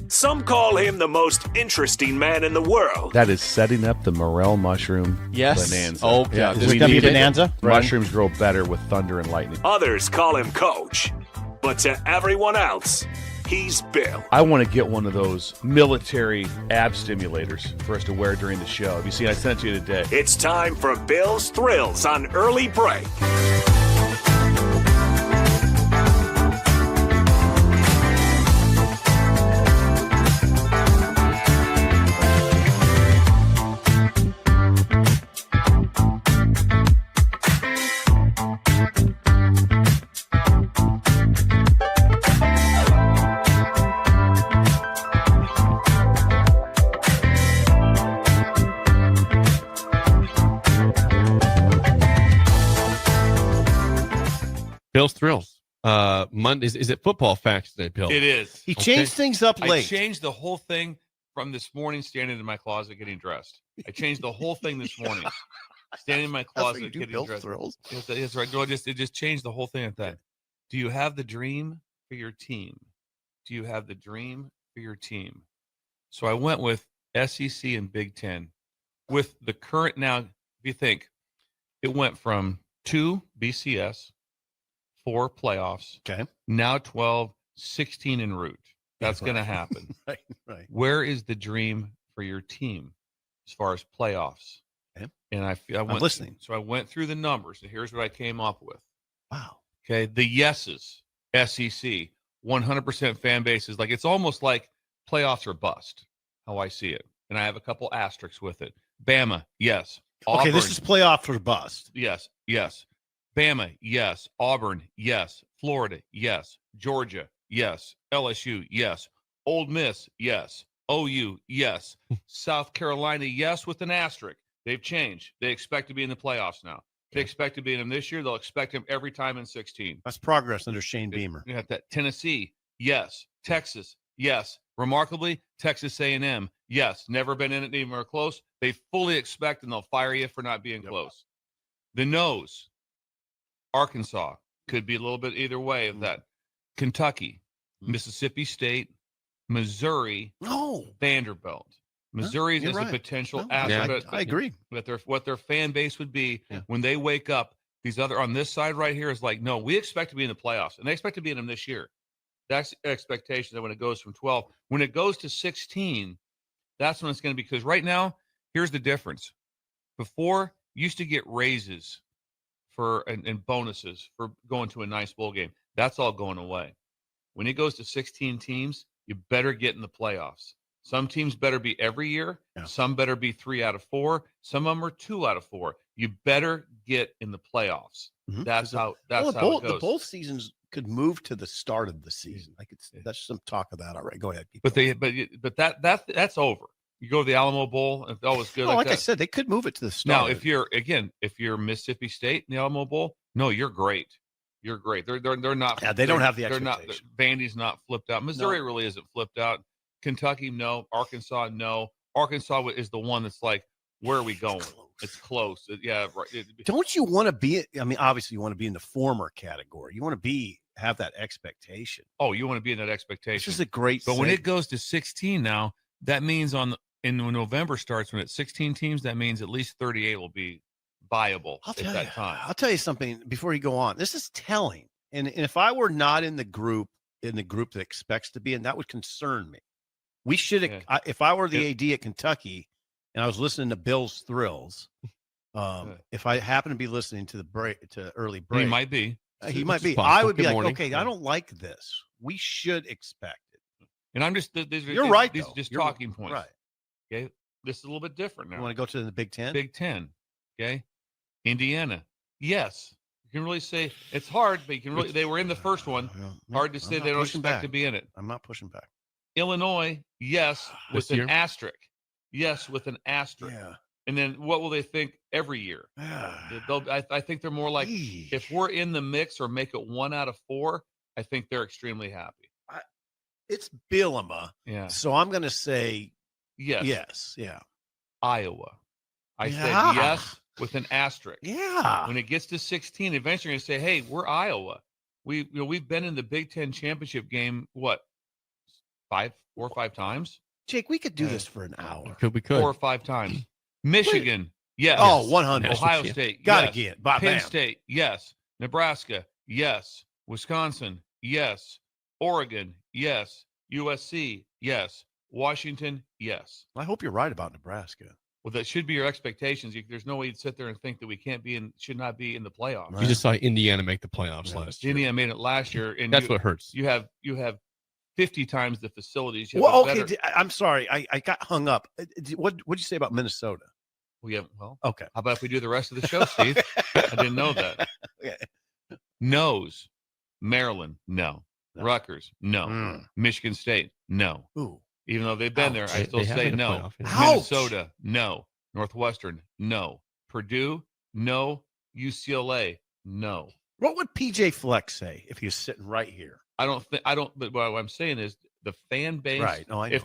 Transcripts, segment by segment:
Some call him the most interesting man in the world. That is setting up the morel mushroom bonanza. Oh, yeah. Is it going to be a bonanza? Mushrooms grow better with thunder and lightning. Others call him Coach. But to everyone else, he's Bill. I want to get one of those military ab stimulators for us to wear during the show. Have you seen? I sent it to you today. It's time for Bill's Thrills on Early Break. Bill's Thrills. Monday is it football facts today, Bill? It is. He changed things up I late. changed the whole thing from this morning standing in my closet getting dressed. I changed the whole thing this morning. Standing in my That's what closet you do, getting Bill dressed. Thrills. Yes, right. No, it just changed the whole thing at that. Do you have the dream for your team? Do you have the dream for your team? So I went with SEC and Big Ten. With the current now, if you think, it went from 2 BCS, 4 playoffs, Okay. now 12, 16 en route. That's going to happen. Right. Where is the dream for your team as far as playoffs? Okay. And I went listening. So I went through the numbers, and here's what I came up with. Wow. Okay, the yeses, SEC, 100% fan bases. Like it's almost like playoffs are bust. How I see it, and I have a couple asterisks with it. Bama, yes. Okay, this Auburn, is playoff for bust. yes. Bama, yes. Auburn, yes. Florida, yes. Georgia, yes. LSU, yes. Ole Miss, yes. OU, yes. South Carolina, yes, with an asterisk. They've changed. They expect to be in the playoffs now. They expect to be in them this year. They'll expect them every time in 16. That's progress under Shane Beamer. You have that. Tennessee, yes. Texas, yes. Remarkably, Texas A&M, yes. Never been in it anywhere close. They fully expect, and they'll fire you for not being close. The nose, Arkansas, could be a little bit either way of that. Kentucky, Mississippi State, Missouri, Vanderbilt. Missouri you're is right. a potential No, asset. I agree. But what their fan base would be Yeah. when they wake up. These other on this side right here is like, no, we expect to be in the playoffs, and they expect to be in them this year. That's expectation that when it goes from 12, when it goes to 16, that's when it's going to be. Because right now, here's the difference. Before, you used to get raises and bonuses for going to a nice bowl game. That's all going away. When it goes to 16 teams, you better get in the playoffs. Some teams better be every year. Yeah. Some better be 3 out of 4. Some of them are 2 out of 4. You better get in the playoffs. Mhm. That's how the it bowl, goes. the bowl seasons could move to the start of the season. That's some talk of that already. Go ahead. Keep But going. that's over. You go to the Alamo Bowl, and it's always good. No, like I that. said, they could move it to the start. Now, if you're Mississippi State in the Alamo Bowl, no, you're great. You're great. They're not. Yeah, they don't have the They're not. expectation. Vandy's not flipped out. Missouri really isn't flipped out. Kentucky, no. Arkansas, no. Arkansas is the one that's like, where are we going? It's close. Yeah, right. Don't you want to be? I mean, obviously, you want to be in the former category. You want to have that expectation. Oh, you want to be in that expectation. This is a great. But when it segment. goes to 16 now, that means when November starts, when it's 16 teams, that means at least 38 will be viable at that time. I'll tell you something before you go on. This is telling. And if I were not in the group that expects to be in, that would concern me. We should, if I were the AD at Kentucky and I was listening to Bill's Thrills, if I happen to be listening to to early break, He might be. He might be. possible. I would be Good like, morning. okay, I don't like this. We should expect it. And I'm just, You're right. These though. are just You're talking points. Right. Okay. This is a little bit different now. You want to go to the Big Ten? Big Ten. Okay. Indiana. Yes. You can really say it's hard, but you can really, they were in the first one. Hard to say they don't expect to be in it. I'm not pushing back. Illinois. Yes. With This year? an asterisk. Yes. With an asterisk. Yeah. And then what will they think every year? I think they're more like, if we're in the mix or make it 1 out of 4, I think they're extremely happy. It's Bielema. Yeah. So I'm going to say Yes. yes. Yeah. Iowa. I Yeah. said yes with an asterisk. Yeah. When it gets to 16, eventually you're going to say, hey, we're Iowa. We've been in the Big Ten championship game, what, 4 or 5 times. Jake, we could do this for an hour. We could. 4 or 5 times. Michigan, yes. Oh, 100. Ohio State, Gotta yes. get. Bam. Penn State, yes. Nebraska, yes. Wisconsin, yes. Oregon, yes. USC, yes. Washington, yes. I hope you're right about Nebraska. Well, that should be your expectations. There's no way you'd sit there and think that we should not be in the playoffs. You just saw Indiana make the playoffs last year. Indiana made it last year, and That's what hurts. You have 50 times the facilities. Well, okay. I'm sorry. I got hung up. What'd you say about Minnesota? Okay. How about if we do the rest of the show, Steve? I didn't know that. Okay. No's. Maryland, no. No. Rutgers, no. Michigan State, no. Ooh. Even though they've been there, I still They have say been a no. playoff, yeah. Ouch. Minnesota, no. Northwestern, no. Purdue, no. UCLA, no. What would PJ Flex say if he was sitting right here? But what I'm saying is the fan base. Right. No, I know.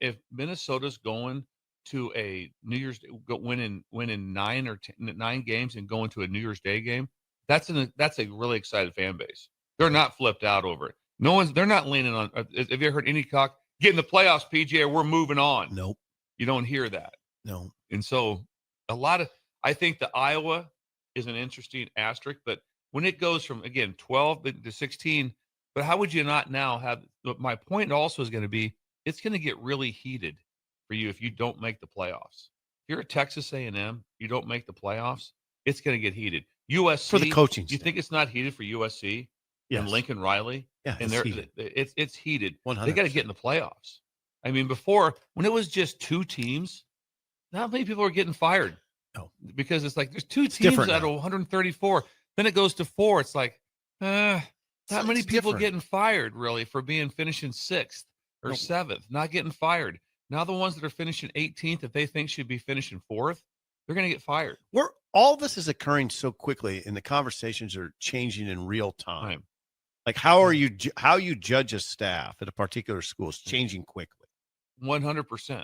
If Minnesota's going to a New Year's winning 9 games and going to a New Year's Day game, that's a really excited fan base. They're not flipped out over it. They're not leaning on. Have you ever heard any talk? Get in the playoffs, PJ, or we're moving on. Nope. You don't hear that. No. And so I think the Iowa is an interesting asterisk, but when it goes from, again, 12 to 16, but how would you not now have, my point also is going to be, it's going to get really heated for you if you don't make the playoffs. If you're at Texas A&M, you don't make the playoffs, it's going to get heated. USC. For the coaching You staff. think it's not heated for USC Yes. and Lincoln Riley? Yeah, And it's heated. it's heated. 100%. They got to get in the playoffs. I mean, before, when it was just 2 teams, not many people are getting fired. No. Because it's like there's 2 teams different out of now. 134. Then it goes to 4. It's like, not many It's people different. getting fired really for finishing 6th or No. 7th, not getting fired. Now the ones that are finishing 18th that they think should be finishing 4th, they're going to get fired. All this is occurring so quickly, and the conversations are changing in real time. Time. Like how you judge a staff at a particular school is changing quickly. 100%.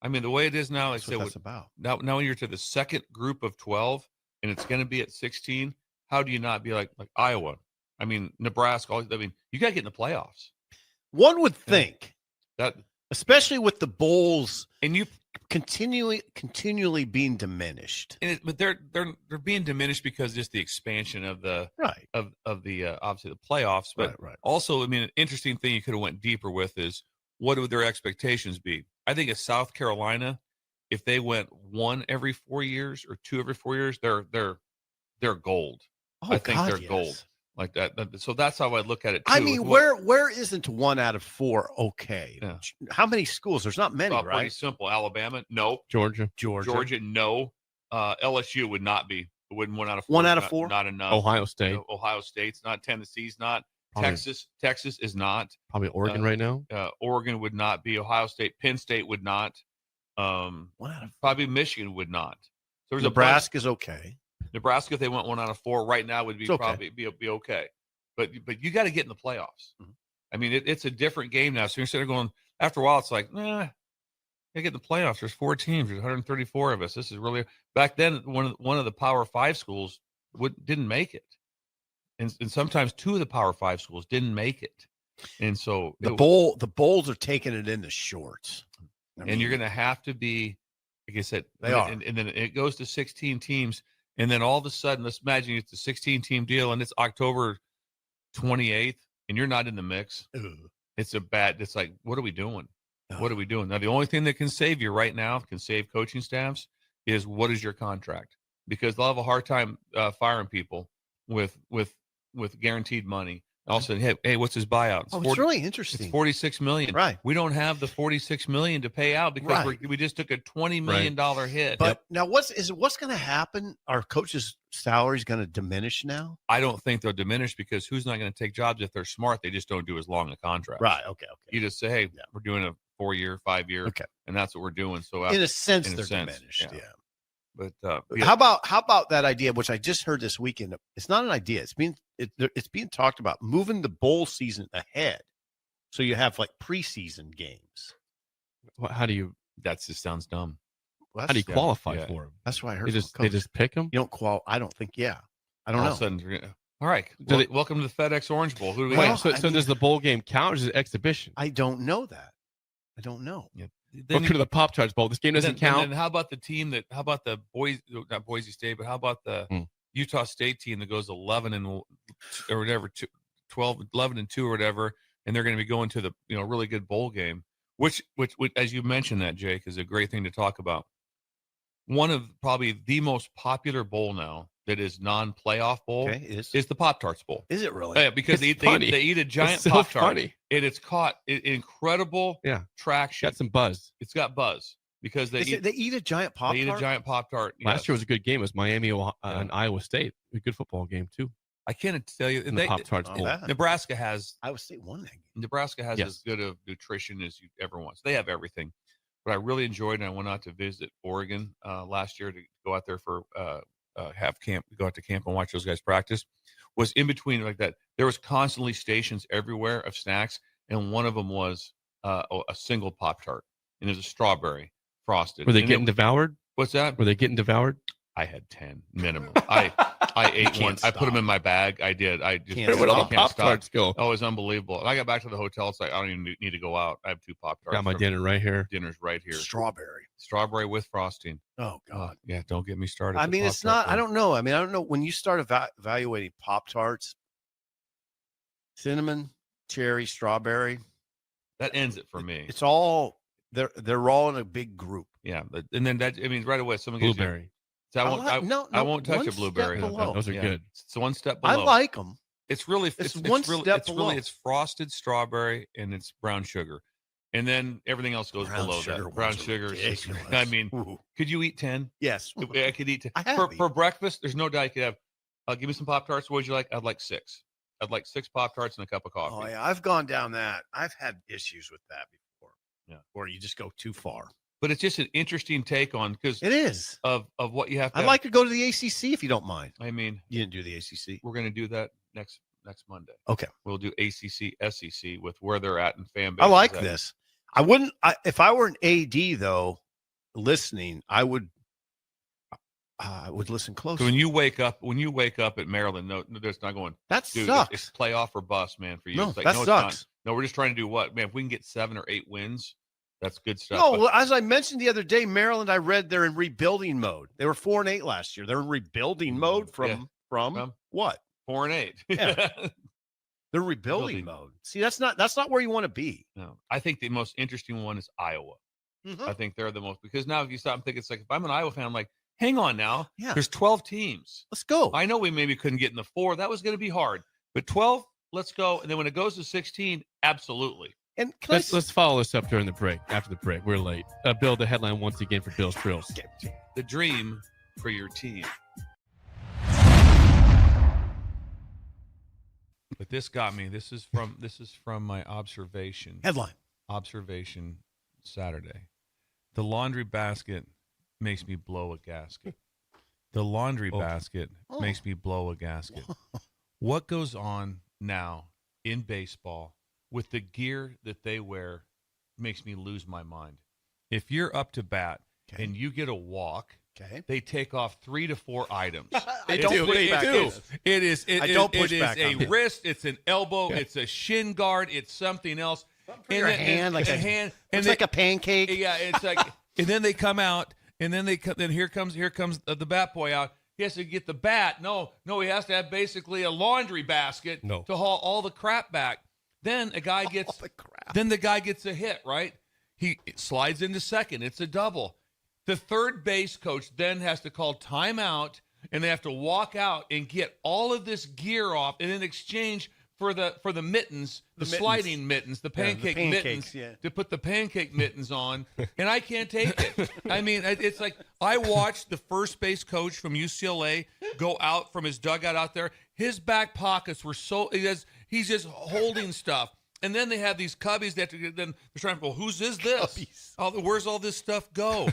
I mean, the way it is now, That's what that's about. now when you're to the second group of 12 and it's going to be at 16, how do you not be like Iowa? I mean, Nebraska. I mean, you got to get in the playoffs. One would think That especially with the bowls and you continually being diminished. but they're being diminished because just the expansion of the Right. of the obviously the playoffs, but Right. also, I mean, an interesting thing you could have went deeper with is what would their expectations be? I think at South Carolina, if they went 1 every 4 years or 2 every 4 years, they're gold. Oh, I think God, they're yes. gold like that. So that's how I look at it. I too, mean, with what- where isn't 1 out of 4 okay? Yeah. How many schools? There's not many, pretty right? simple. Alabama, no. Georgia. Georgia, no. LSU would not be. It wouldn't 1 out of 4. 1 out of Not- 4? Not enough. Ohio State. Ohio State's not. Tennessee's not. Probably- Texas is not. Probably Oregon right now. Oregon would not be. Ohio State, Penn State would not. 1 out of 4. Probably Michigan would not. So there's Nebraska's okay. Nebraska, if they went 1 out of 4 right now, would be It's okay. probably be okay. But you got to get in the playoffs. Mhm. I mean, it's a different game now. So you're sitting there going, after a while, it's like, you get in the playoffs. There's 4 teams. There's 134 of us. This is really back then. One of the Power 5 schools didn't make it, and sometimes 2 of the Power 5 schools didn't make it, and so The bowls are taking it in the shorts. I and mean, you're going to have to be, like I said, They are. and then it goes to 16 teams, and then all of a sudden, let's imagine it's a 16-team deal, and it's October 28th, and you're not in the mix. ugh. It's like, what are we doing? No. What are we doing? Now, the only thing that can save you right now, can save coaching staffs, is what is your contract? Because they'll have a hard time firing people with guaranteed money. All of a sudden, hey, what's his buyout? It's really interesting. It's $46 million. Right. We don't have the $46 million to pay out because Right. we just took a $20 million hit. But now what's going to happen? Are coaches' salaries going to diminish now? I don't think they'll diminish because who's not going to take jobs if they're smart? They just don't do as long a contract. Right. Okay. You just say, hey, Yeah. we're doing a 4-year, 5-year, Okay. and that's what we're doing. So In a sense, in a they're sense, diminished. yeah. Yeah. But How about that idea, which I just heard this weekend? It's not an idea. It's being talked about, moving the bowl season ahead, so you have like preseason games. How do you that just sounds dumb. Well, how do you that's, qualify yeah. for them? that's what I heard. They from just coaches. pick them. You don't I don't think. Yeah, I don't All know. of a sudden, All right. Welcome to the FedEx Orange Bowl. Who do we Well, got? So does the bowl game count or is it exhibition? I don't know that. I don't know. Then, Welcome to the Pop-Tarts Bowl. This game doesn't count. And how about the team that? How about the not Boise State, but how about the Utah State team that goes 11 and or whatever, 12, 11 and 2 or whatever, and they're going to be going to the really good bowl game, which as you mentioned that, Jake, is a great thing to talk about. One of probably the most popular bowl now that is non-playoff bowl is the Pop-Tarts Bowl. Is it really? Yeah, because they eat a giant It's so Pop-Tart, funny. and it's caught incredible traction. Got some buzz. It's got buzz because they eat a giant Pop-Tart? They eat a giant Pop-Tart. Last year was a good game. It was Miami and Iowa State. A good football game, too. I can't tell you. In the Pop-Tarts Bowl. Nebraska has Iowa State won that game. Nebraska has as good of nutrition as you ever want. So they have everything. But I really enjoyed, and I went out to visit Oregon last year to go out there for have camp, go out to camp and watch those guys practice. Was in between like that. There was constantly stations everywhere of snacks, and one of them was a single Pop-Tart, and it was a strawberry frosted. Were they getting devoured? What's that? Were they getting devoured? I had 10 minimum. I ate one. I put them in my bag. I did. I just Where all the Pop-Tarts go? Oh, it was unbelievable. And I got back to the hotel. It's like, I don't even need to go out. I have 2 Pop-Tarts. Got my dinner right here. Dinner's right here. Strawberry with frosting. Oh, God. Yeah, don't get me started. I mean, it's not, I don't know. I don't know. When you start evaluating Pop-Tarts, cinnamon, cherry, strawberry. That ends it for me. It's all, they're all in a big group. Yeah. And then right away, someone gets Blueberry. So I won't touch a blueberry. Those are good. It's one step below. I like them. It's really it's one step below. It's frosted strawberry and it's brown sugar, and then everything else goes below that. Brown sugar. I mean, could you eat 10? Yes, I could eat 10 for breakfast. There's no doubt you could have. Give me some Pop-Tarts. What would you like? I'd like 6. I'd like 6 Pop-Tarts and a cup of coffee. Oh yeah, I've gone down that. I've had issues with that before. Yeah, where you just go too far. But it's just an interesting take on because it is of what you have to. I'd like to go to the ACC if you don't mind. I mean, you didn't do the ACC. We're going to do that next Monday. Okay, we'll do ACC SEC with where they're at in fan base. I like this. I wouldn't. If I were an AD though, listening, I would listen closely. So when you wake up at Maryland, no, there's not going. That dude, sucks. It's playoff or bust, man. For you, no, it's like, that sucks. No, we're just trying to do what, man? If we can get 7 or 8 wins. That's good stuff. No, well, as I mentioned the other day, Maryland, I read they're in rebuilding mode. They were 4-8 last year. They're in rebuilding mode from what? 4-8. Yeah. They're rebuilding mode. See, that's not where you want to be. No, I think the most interesting one is Iowa. Mm-hmm. I think they're the most because now if you stop and think, it's like if I'm an Iowa fan, I'm like, hang on now. Yeah. There's 12 teams. Let's go. I know we maybe couldn't get in the 4. That was going to be hard, but 12, let's go. And then when it goes to 16, absolutely. And let's follow this up during the break. After the break, we're late. Bill, the headline once again for Bill's Trills. The dream for your team. But this got me. This is from my observation. Headline. Observation Saturday. The laundry basket makes me blow a gasket. The laundry basket makes me blow a gasket. What goes on now in baseball with the gear that they wear makes me lose my mind. If you're up to bat and you get a walk, they take off 3 to 4 items. They don't push back. It is a wrist, it's an elbow, it's a shin guard, it's something else. And your hand, like a hand. It's like a pancake. Yeah, it's like, and then they come out, and then here comes the bat boy out. He has to get the bat. No, he has to have basically a laundry basket to haul all the crap back. Then the guy gets a hit, right? He slides into second. It's a double. The third base coach then has to call timeout, and they have to walk out and get all of this gear off, and in exchange for the mittens, the sliding mittens, the pancake mittens, to put the pancake mittens on, and I can't take it. I mean, it's like I watched the first base coach from UCLA go out from his dugout out there. His back pockets were he's just holding stuff. And then they have these cubbies that then they're trying to go, whose is this? Where's all this stuff go?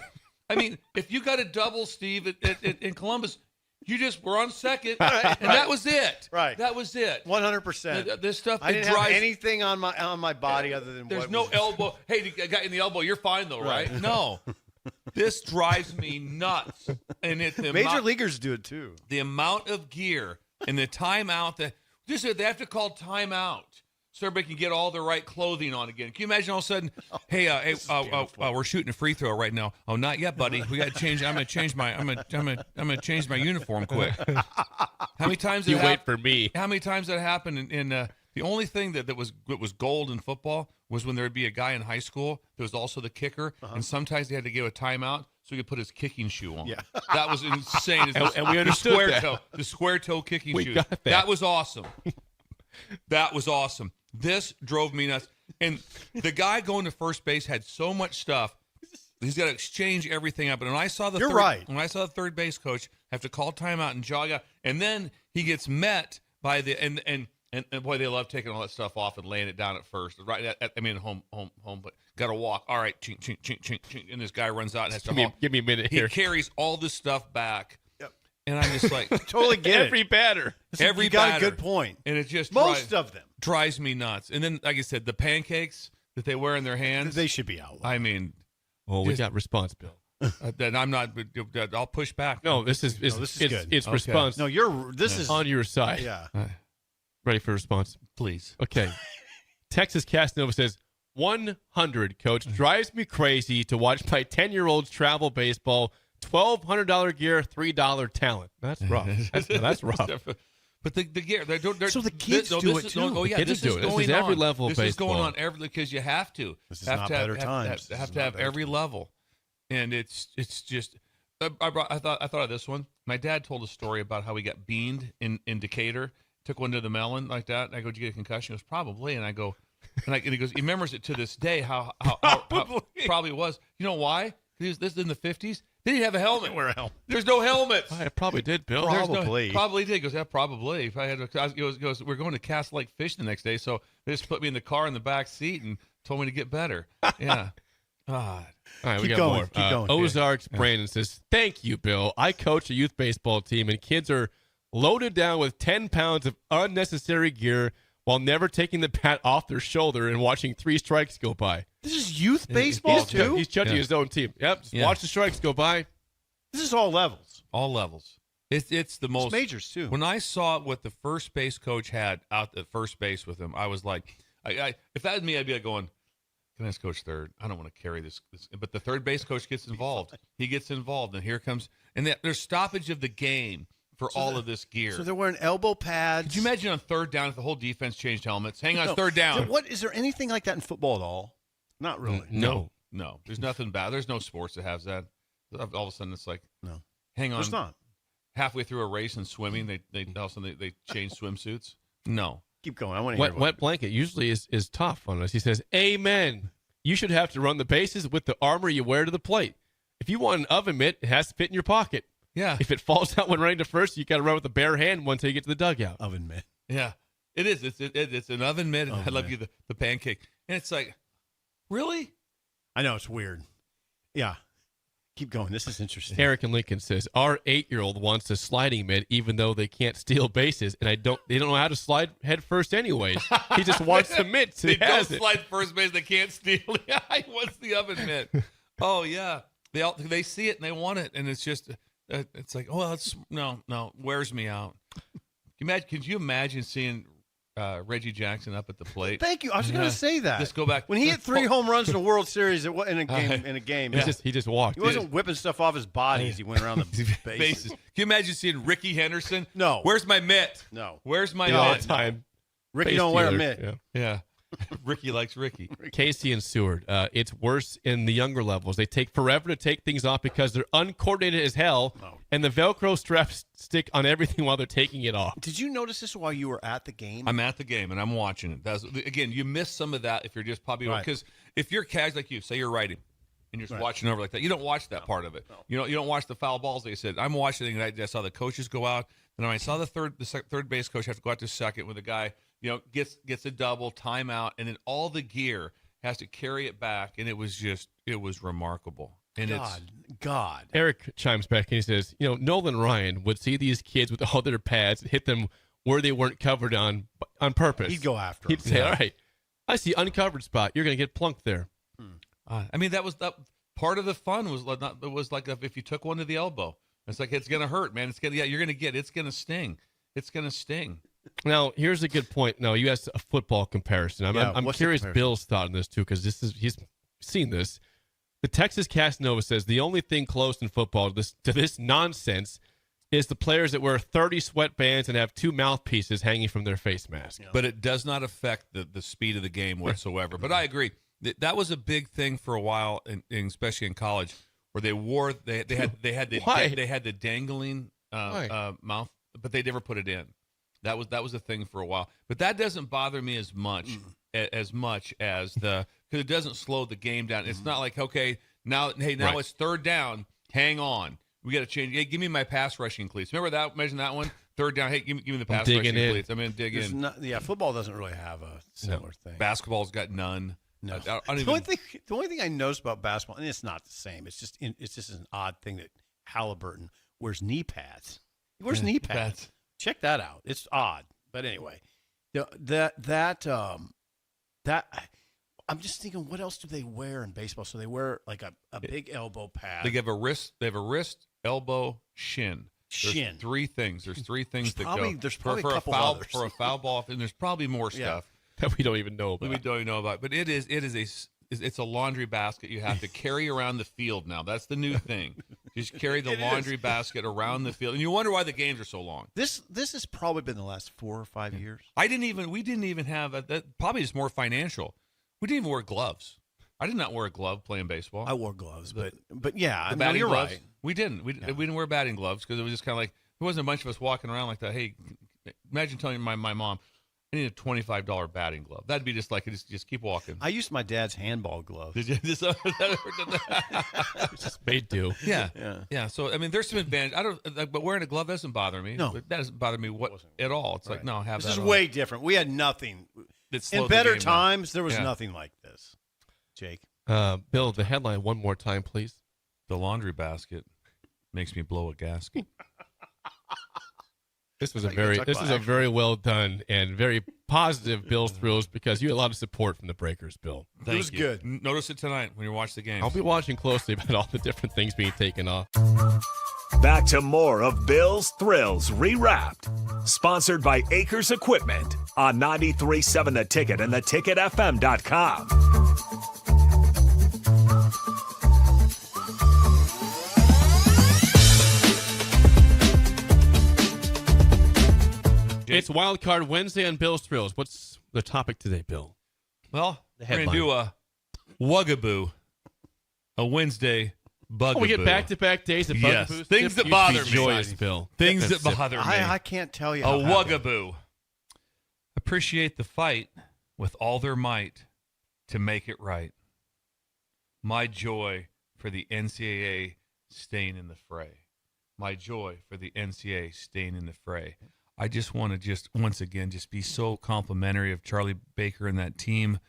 I mean, if you got a double, Steve, in Columbus, you just were on second, and that was it. Right. That was it. 100%. This stuff. I didn't have anything on my body other than there's no elbow. Hey, you got in the elbow. You're fine though, right? No. This drives me nuts. And Major leaguers do it too. The amount of gear And the timeout, they have to call timeout so everybody can get all the right clothing on again. Can you imagine all of a sudden, hey, we're shooting a free throw right now. Oh, not yet, buddy. We got to change. I'm gonna change my uniform quick. How many times You wait for me. How many times that happened in the only thing that was gold in football was when there would be a guy in high school that was also the kicker, and sometimes they had to give a timeout so he could put his kicking shoe on. Yeah. That was insane. And we understood the square toe kicking We shoe. got that. That was awesome. That was awesome. This drove me nuts. And the guy going to first base had so much stuff. He's got to exchange everything up. And when I saw the when I saw the third base coach have to call timeout and jog out, and then he gets met by the and boy, they love taking all that stuff off and laying it down at first. Right, home, but got to walk. All right, chink, chink, chink, chink, chink, and this guy runs out and has to Give me a minute here. He carries all this stuff back. Yep. And I'm just like, Totally get Every batter. it. You got a good point. And it just Most of them. drives me nuts. And then, like I said, the pancakes that they wear in their hands. They should be outlawed. I mean, Well, we got response, Bill. then I'm not. I'll push back. No, this is this is good. It's Okay. response No, this is on your side. yeah. Ready for response? Please. Okay. Texas Casanova says, 100, Coach. Drives me crazy to watch my 10-year-olds travel baseball. $1,200 gear, $3 talent. That's rough. That's rough. But the gear, So the kids do it too. Oh yeah, Kids this do is it. This going is every on. level of This is going baseball. on every because you have to. This is have not to have, better times. This Have is to not have better every times. level, and it's just. I thought of this one. My dad told a story about how he got beaned in Decatur. Took one to the melon like that. And I go, "Did you get a concussion?" He goes, "Probably." And I go, and he goes, he remembers it to this day how probably was. You know why? This is in the 50s. They didn't have a helmet. Wear a helmet. There's no helmets. I probably did, Bill. Probably. Probably did. He goes, yeah, probably. If I had, he goes, we're going to Cass Lake Fish the next day, so they just put me in the car in the back seat and told me to get better. Yeah. God. All right, we Keep got going, more. keep going. Ozarks Brandon says, "Thank you, Bill. I coach a youth baseball team, and kids are loaded down with 10 pounds of unnecessary gear while never taking the bat off their shoulder and watching 3 strikes go by." This is youth baseball too. He's judging his own team. Yep. Just watch the strikes go by. This is all levels. All levels. It's the most. It's majors too. When I saw what the first base coach had out at first base with him, I was like, if that was me, I'd be like going, "Can I just coach third? I don't want to carry this." But the third base coach gets involved. He gets involved, and here comes, and there's stoppage of the game for all of this gear. So they're wearing elbow pads. Could you imagine on third down if the whole defense changed helmets? Hang on, third down. What is there anything like that in football at all? Not really. No. No, there's nothing bad. There's no sports that has that. All of a sudden, it's like, No. hang on. There's not. Halfway through a race in swimming, they all of a sudden they change swimsuits. No. Keep going. I want to hear Wet blanket usually is tough on us. He says, "Amen. You should have to run the bases with the armor you wear to the plate. If you want an oven mitt, it has to fit in your pocket. Yeah. If it falls out when running to first, you got to run with the bare hand until you get to the dugout." oven mitt. Yeah. It is. It's an oven mitt. Oh, I love man. you the pancake, and it's like, really? I know it's weird. Yeah. Keep going. This is interesting. Eric and Lincoln says, "Our 8-year-old wants a sliding mitt, even though they can't steal bases, and they don't know how to slide head first anyways. He just wants the mitt. So They he don't has it. slide first base. They can't steal. Yeah, what's the oven mitt? Oh yeah, they see it and they want it, and it's just it's like, oh, well, it's no wears me out. Could you imagine seeing Reggie Jackson up at the plate? Thank you. I was going to say that. Just go back When he hit 3 home runs in a World Series in a game. He just walked. He wasn't whipping stuff off his body as he went around the bases. Can you imagine seeing Ricky Henderson? No. Where's my mitt? No. Where's my The mitt? all-time Ricky base don't wear a stealer. mitt. Yeah. Yeah. Ricky likes Ricky. Casey and Seward. It's worse in the younger levels. They take forever to take things off because they're uncoordinated as hell, and the Velcro straps stick on everything while they're taking it off. Did you notice this while you were at the game? I'm at the game and I'm watching it. Again, you miss some of that if you're just probably Right. because if you're casual like you, say you're writing and you're just watching over like that, you don't watch that part of it. You don't watch the foul balls. They said I'm watching it. And I saw the coaches go out, and I saw the third base coach have to go out to second when the guy gets a double timeout, and then all the gear has to carry it back, and it was remarkable. And God. Eric chimes back and he says, Nolan Ryan would see these kids with all their pads and hit them where they weren't covered on purpose. He'd go after He'd them. say, all right, I see uncovered spot. You're going to get plunked there. I mean, that was part of the fun was like if you took one to the elbow, it's like it's gonna hurt, man. You're gonna get it's gonna sting. it's going to sting. Now, here's a good point. No, you asked a football comparison. I'm what's the curious comparison? Bill's thought on this, too, because he's seen this. The Texas Casanova says the only thing close in football to this nonsense is the players that wear 30 sweatbands and have 2 mouthpieces hanging from their face mask. But it does not affect the speed of the game whatsoever. But I agree. That was a big thing for a while, especially in college, where they wore they had the dangling mouth, but they never put it in. That was a thing for a while. But that doesn't bother me as much as because it doesn't slow the game down. It's not like, okay, now it's third down. Hang on. We got to change. Hey, give me my pass rushing cleats. Remember that? Imagine that one. Third down. Hey, give me the pass rushing cleats. I'm going to dig in. Football doesn't really have a similar thing. Basketball's got none. No. The only thing I noticed about basketball, and it's not the same. It's just an odd thing that Halliburton wears knee pads. He wears knee pads. Check that out. It's odd, but anyway, I'm just thinking, what else do they wear in baseball? So they wear like a big elbow pad. They have a wrist, elbow, shin. There's 3 things. There's 3 things that go. There's probably for a couple others. For a foul ball, and there's probably more stuff That we don't even know about. We don't even know about. But it's a laundry basket you have to carry around the field now. That's the new thing. Just carry the laundry basket around the field, and you wonder why the games are so long. This has probably been the last 4 or 5 years. We didn't even have that. Probably just more financial. We didn't even wear gloves. I did not wear a glove playing baseball. I wore gloves, but yeah, batting you're gloves, right. We didn't. We didn't wear batting gloves because it was just kind of like there wasn't a bunch of us walking around like that. Hey, imagine telling my mom, I need a $25 batting glove. That'd be just like just keep walking. I used my dad's handball glove. Did you just Just made do. Yeah. So I mean, there's some advantage. But wearing a glove doesn't bother me. No. That doesn't bother me at all. It's like no, have this that. is way different. We had nothing. That slowed In the better game times, there was Yeah. nothing like this. Jake, Bill, the headline one more time, please. The laundry basket makes me blow a gasket. This was I thought you were talking about a very well done and very positive Bill's Thrills because you had a lot of support from the Breakers, Bill. Thank was you. good. Notice it tonight when you watch the game. I'll be watching closely about all the different things being taken off. Back to more of Bill's Thrills Rewrapped. Sponsored by Acres Equipment on 93.7 The Ticket and theticketfm.com. It's Wild Card Wednesday on Bill's Thrills. What's the topic today, Bill? Well, The we're going to do a Wugaboo, a Wednesday bugaboo. Oh, we get back-to-back days of Yes, bugaboos. things that You'd be bother me. joyous, Bill. Things That's that it. bother me. I can't tell you. A how happy- Wugaboo. Appreciate the fight with all their might to make it right. My joy for the NCAA staying in the fray. My joy for the NCAA staying in the fray. I just want to once again be so complimentary of Charlie Baker and that team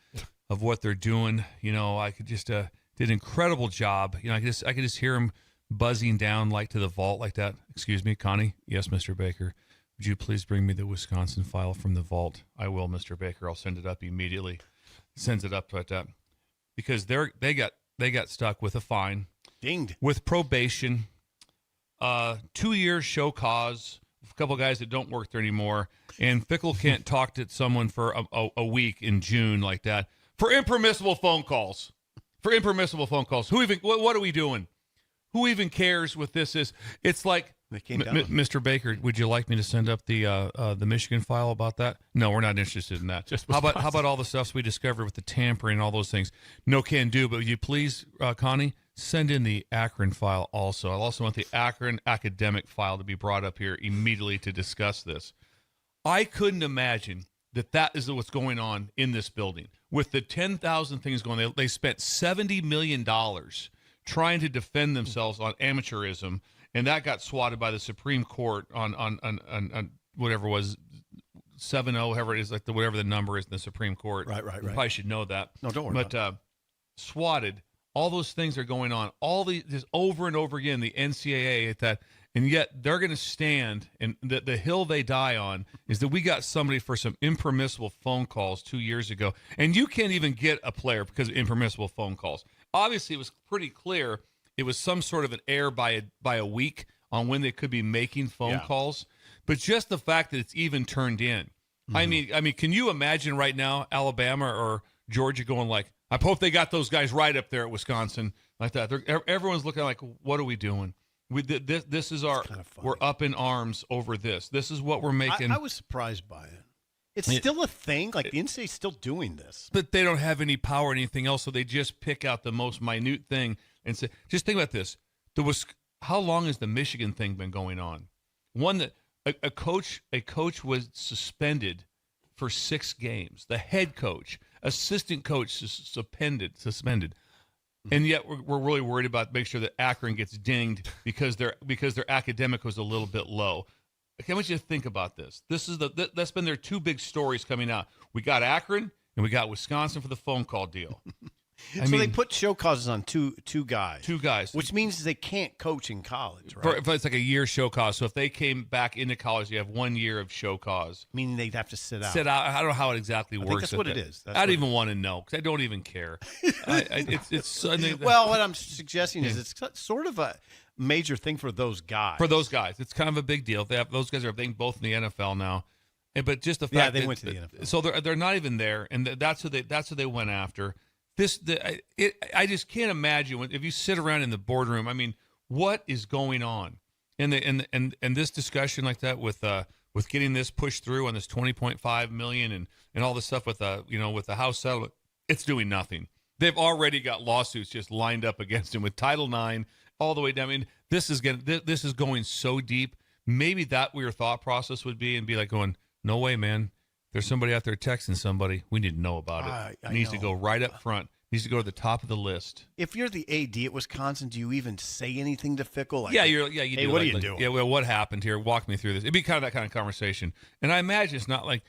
of what they're doing. You know, I could just did an incredible job. You know, I could just hear him buzzing down like to the vault like that. Excuse me, Connie. Yes, Mr. Baker. Would you please bring me the Wisconsin file from the vault? I will, Mr. Baker. I'll send it up immediately. Sends it up, but because they got stuck with a fine, Dinged. with probation, 2 years show cause, a couple guys that don't work there anymore, and Fickle can't talk to someone for a week in June like that for impermissible phone calls. For impermissible phone calls. Who even? What are we doing? Who even cares what this is? It's like, They came down with it. Mr. Baker, would you like me to send up the Michigan file about that? No, we're not interested in that. Just how about all the stuff we discovered with the tampering and all those things? No can do, but would you please, Connie, send in the Akron file also. I also want the Akron academic file to be brought up here immediately to discuss this. I couldn't imagine that is what's going on in this building. With the 10,000 things going on, they spent $70 million trying to defend themselves on amateurism, and that got swatted by the Supreme Court on whatever it was, 7-0, however it is, like whatever the number is in the Supreme Court. Right. You probably should know that. No, don't worry But swatted, all those things are going on. All these just over and over again, the NCAA at that, and yet they're going to stand, and the hill they die on is that we got somebody for some impermissible phone calls 2 years ago, and you can't even get a player because of impermissible phone calls. Obviously, it was pretty clear it was some sort of an error by a week on when they could be making phone calls. but just the fact that it's even turned in. I mean, can you imagine right now Alabama or Georgia going like, I hope they got those guys right up there at Wisconsin like that. Everyone's looking like, what are we doing? This is our, we're up in arms over this. This is what we're making. I was surprised by it. It's still a thing. Like the NCAA is still doing this. But they don't have any power or anything else, so they just pick out the most minute thing and say, just think about this. How long has the Michigan thing been going on? One that a coach was suspended for 6 games. The head coach, assistant coach suspended. And yet we're really worried about making sure that Akron gets dinged because their academic was a little bit low. I want you to think about this. That's been their 2 big stories coming out. We got Akron and we got Wisconsin for the phone call deal. So they put show causes on two guys. 2 guys. Which means they can't coach in college, right? It's like a year show cause. So if they came back into college, you have 1 year of show cause. Meaning they'd have to sit out. I don't know how it exactly works. I think that's what it is. I don't even want to know because I don't even care. Well, what I'm suggesting is it's sort of a major thing for those guys. For those guys, it's kind of a big deal. Those guys are both in the NFL now. But just the fact they went to the NFL. So they're not even there, and that's who they went after. I just can't imagine if you sit around in the boardroom. I mean, what is going on? And this discussion like that with getting this pushed through on this $20.5 million and all this stuff with the House settlement, it's doing nothing. They've already got lawsuits just lined up against him with Title IX all the way down. I mean, this is going so deep. Maybe that your thought process would be and be like going, no way, man. There's somebody out there texting somebody. We need to know about it. It needs to go right up front. It needs to go to the top of the list. If you're the AD at Wisconsin, do you even say anything to Fickle? Like, You hey, do. What are you doing? Yeah, well, what happened here? Walk me through this. It'd be kind of that kind of conversation. And I imagine it's not like,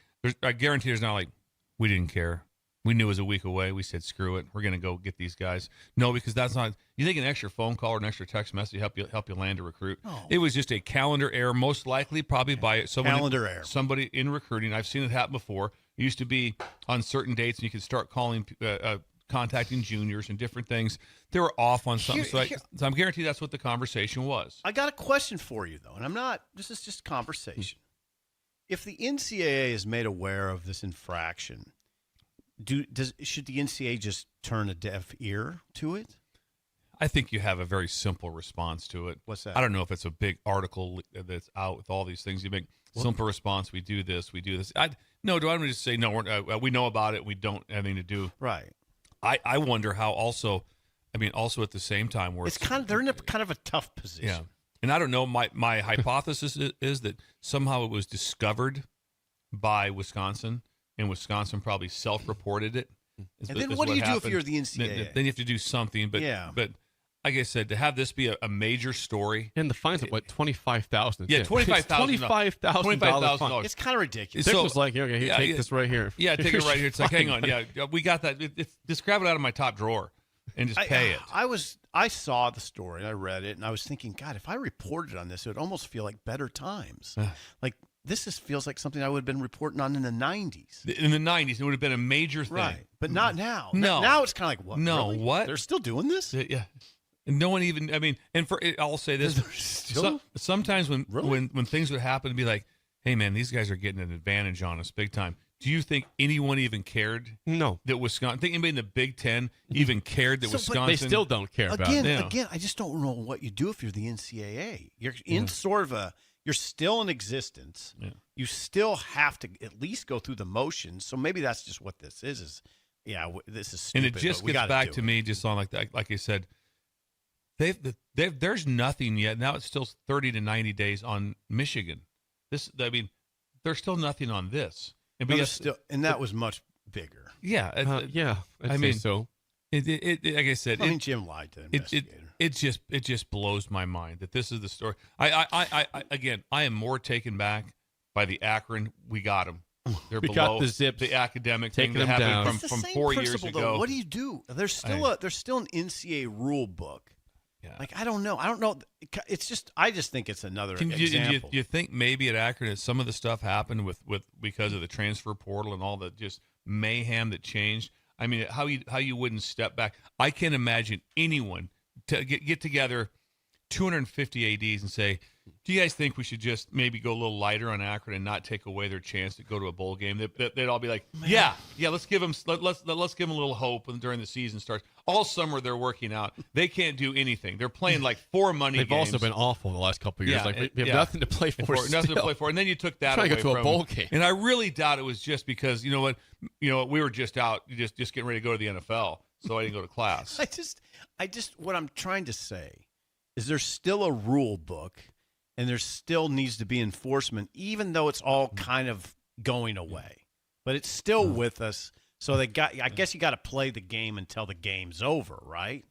I guarantee there's not like, we didn't care. We knew it was a week away. We said, screw it. We're going to go get these guys. No, because that's not, you think an extra phone call or an extra text message help you land a recruit? No. It was just a calendar error, most likely probably by somebody in recruiting. I've seen it happen before. It used to be on certain dates and you could start calling, contacting juniors and different things. They were off on something. So I'm guaranteed that's what the conversation was. I got a question for you, though, and this is just conversation. If the NCAA is made aware of this infraction, should the NCAA just turn a deaf ear to it? I think you have a very simple response to it. What's that? I don't know if it's a big article that's out with all these things. You make simple response. We do this. Do I want to just say, no, we know about it. We don't have anything to do. Right. I wonder how also at the same time where they're in a kind of a tough position. Yeah. And I don't know, my hypothesis is that somehow it was discovered by Wisconsin and Wisconsin probably self-reported it. And then what do you do if you're the NCAA? Then you have to do something. But like I said, to have this be a major story. And the fine's what, $25,000? Yeah, $25,000. $25,000. It's kind of ridiculous. Dick was like, okay, take this right here. Yeah, take it right here. It's like, hang on. Yeah, we got that. Just grab it out of my top drawer and just pay it. I saw the story and I read it and I was thinking, God, if I reported on this, it would almost feel like better times. Like this feels like something I would have been reporting on in the 90s. In the 90s, it would have been a major thing. Right, but not now. No. Now it's kind of like, what? No, really? what? They're still doing this? Yeah. And no one even, I'll say this. Sometimes when things would happen, it'd be like, hey, man, these guys are getting an advantage on us big time. Do you think anyone even cared? No. That Wisconsin, think anybody in the Big Ten even cared that Wisconsin? They still don't care about it. Again, I just don't know what you do if you're the NCAA. You're in sort of you're still in existence. Yeah. You still have to at least go through the motions. So maybe that's just what this is this is stupid. And it just gets back to me just on like that, like I said, there's nothing yet. Now it's still 30 to 90 days on Michigan. There's still nothing on this. And that was much bigger. Yeah, I'd say so. It like I said, Jim lied to the investigator. It just blows my mind that this is the story. I am more taken back by the Akron. We got them. They're we below got the zips, the academic taking thing that them down. happened from 4 years ago. Though. What do you do? There's still an NCAA rule book. Yeah. Like I don't know. It's just I just think it's another example. Do you think maybe at Akron that some of the stuff happened with because of the transfer portal and all the just mayhem that changed? I mean, how you wouldn't step back? I can't imagine anyone to get together 250 ADs and say, Do you guys think we should just maybe go a little lighter on Akron and not take away their chance to go to a bowl game? They'd all be like, yeah, let's give them let's give them a little hope during the season starts. All summer they're working out. They can't do anything. They're playing like 4 money They've games. also been awful the last couple of years. Yeah, Like we have nothing to play for. Nothing to play for. And then you took that Trying to away get to a from bowl them. game. And I really doubt it was just because, you know what, we were just out, just getting ready to go to the NFL. So I didn't go to class. I just, what I'm trying to say is there's still a rule book and there still needs to be enforcement, even though it's all kind of going away, but it's still with us. So I guess you got to play the game until the game's over, right?